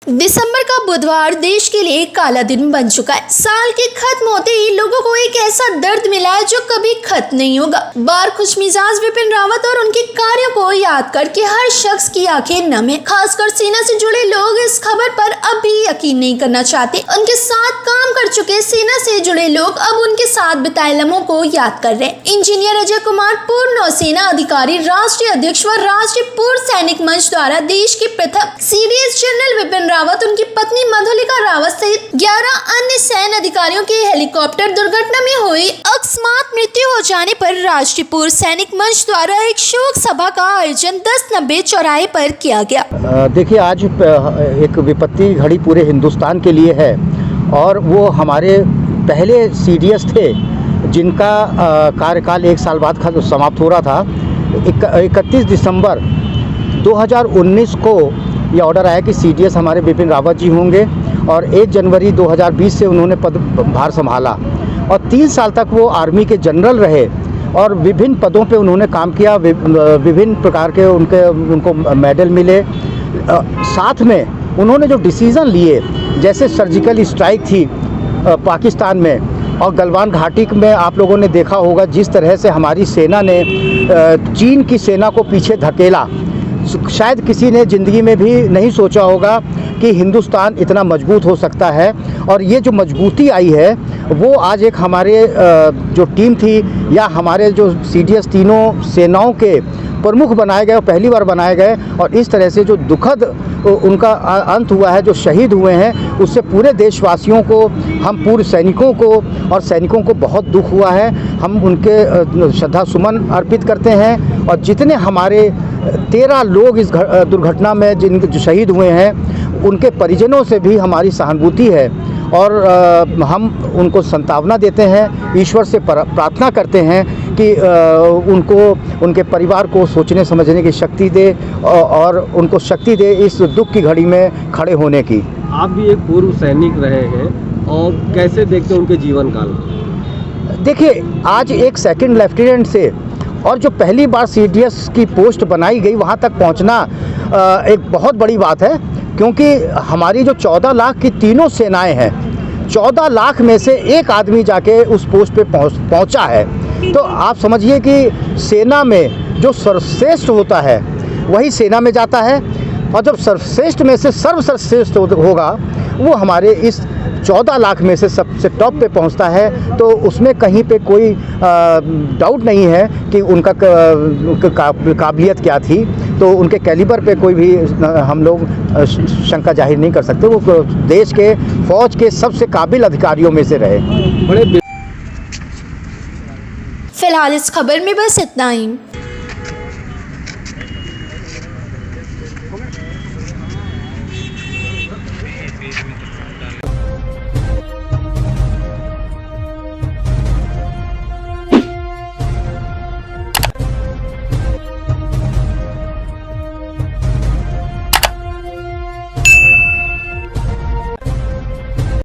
दिसंबर का बुधवार देश के लिए काला दिन बन चुका है। साल के खत्म होते ही लोगों को एक ऐसा दर्द मिला है जो कभी खत्म नहीं होगा। बार खुशमिजाज विपिन रावत और उनके कार्यों को याद करके हर शख्स की आंखें नम है। खासकर सेना से जुड़े लोग इस खबर पर अब भी यकीन नहीं करना चाहते। उनके साथ काम कर चुके सेना से जुड़े लोग अब उनके साथ बिताए लम्हों को याद कर रहे हैं। इंजीनियर अजय कुमार, पूर्व नौसेना अधिकारी, राष्ट्रीय अध्यक्ष व राष्ट्रीय पूर्व सैनिक मंच द्वारा देश के प्रथम सीडीएस जनरल विपिन रावत, उनकी पत्नी मधुलिका रावत सहित 11 अन्य सैन्य अधिकारियों की हेलीकॉप्टर दुर्घटना में हुई अकस्मात मृत्यु हो जाने पर राष्ट्रीय पूर्व सैनिक मंच द्वारा एक शोक सभा का आयोजन 1090 चौराहे पर किया गया। देखिए, आज एक विपत्ति घड़ी पूरे हिंदुस्तान के लिए है और वो हमारे पहले सीडीएस थे जिनका कार्यकाल 1 साल बाद समाप्त हो रहा था। 31 दिसंबर 2019 को ये ऑर्डर आया कि सीडीएस हमारे विपिन रावत जी होंगे और 1 जनवरी 2020 से उन्होंने पदभार संभाला और 3 साल तक वो आर्मी के जनरल रहे और विभिन्न पदों पे उन्होंने काम किया। विभिन्न प्रकार के उनको मेडल मिले। साथ में उन्होंने जो डिसीज़न लिए, जैसे सर्जिकल स्ट्राइक थी पाकिस्तान में और गलवान घाटी में आप लोगों ने देखा होगा जिस तरह से हमारी सेना ने चीन की सेना को पीछे धकेला। शायद किसी ने ज़िंदगी में भी नहीं सोचा होगा कि हिंदुस्तान इतना मजबूत हो सकता है और ये जो मजबूती आई है वो आज एक हमारे जो टीम थी या हमारे जो सीडीएस तीनों सेनाओं के प्रमुख बनाए गए और पहली बार बनाए गए और इस तरह से जो दुखद उनका अंत हुआ है, जो शहीद हुए हैं, उससे पूरे देशवासियों को, हम पूर्व सैनिकों को और सैनिकों को बहुत दुख हुआ है। हम उनके श्रद्धा सुमन अर्पित करते हैं और जितने हमारे 13 लोग इस दुर्घटना में जो शहीद हुए हैं उनके परिजनों से भी हमारी सहानुभूति है और हम उनको सांत्वना देते हैं। ईश्वर से प्रार्थना करते हैं कि उनको, उनके परिवार को सोचने समझने की शक्ति दे और उनको शक्ति दे इस दुख की घड़ी में खड़े होने की। आप भी एक पूर्व सैनिक रहे हैं और कैसे देखते हैं उनके जीवन काल? देखिए, आज एक सेकंड लेफ्टिनेंट से और जो पहली बार सीडीएस की पोस्ट बनाई गई वहाँ तक पहुँचना एक बहुत बड़ी बात है, क्योंकि हमारी जो 14 लाख की तीनों सेनाएं हैं, 14 लाख में से एक आदमी जाके उस पोस्ट पे पहुँचा है। तो आप समझिए कि सेना में जो सर्वश्रेष्ठ होता है वही सेना में जाता है और जब सर्वश्रेष्ठ में से सर्वश्रेष्ठ होगा वो हमारे इस 14 लाख में से सबसे टॉप पे पहुंचता है। तो उसमें कहीं पे कोई डाउट नहीं है कि उनका काबिलियत क्या थी। तो उनके कैलिबर पे कोई भी हम लोग शंका जाहिर नहीं कर सकते। वो देश के फौज के सबसे काबिल अधिकारियों में से रहे। फिलहाल इस खबर में बस इतना ही।